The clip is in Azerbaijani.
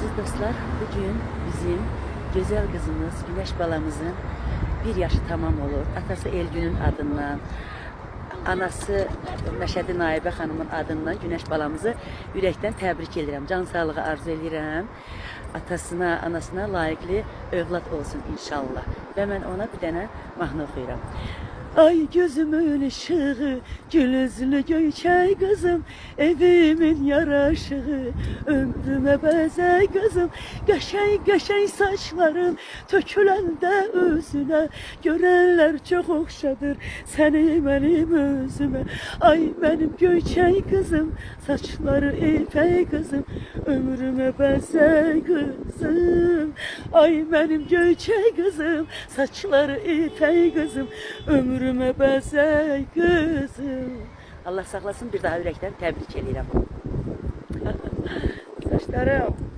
Aziz dostlar, bugün bizim güzel kızımız, Güneş balamızın bir yaşı tamam olur. Atası Elgün'ün adından, anası Məşədi Naibə xanımın adından Güneş balamızı ürəkdən təbrik edirəm. Can sağlığı arzu edirəm. Atasına, anasına layiqli övlad olsun inşallah. Və mən ona bir dənə mahnı oxuyuram. Ay gözümün ışığı, gülüzlü göyçək kızım, evimin yaraşığı, ömrüme bəzək kızım, qəşəng saçların töküləndə özünə, görənlər çox oxşadır səni mənim özümə. Ay mənim göyçək kızım, saçları ipək kızım, ömrüme bəzək kızım. Ay mənim göyçək kızım, saçları ipək kızım, ömrüme bəzək kızım. Allah saxlasın, bir daha ürəkdən təbrik edirəm. Saçlarım.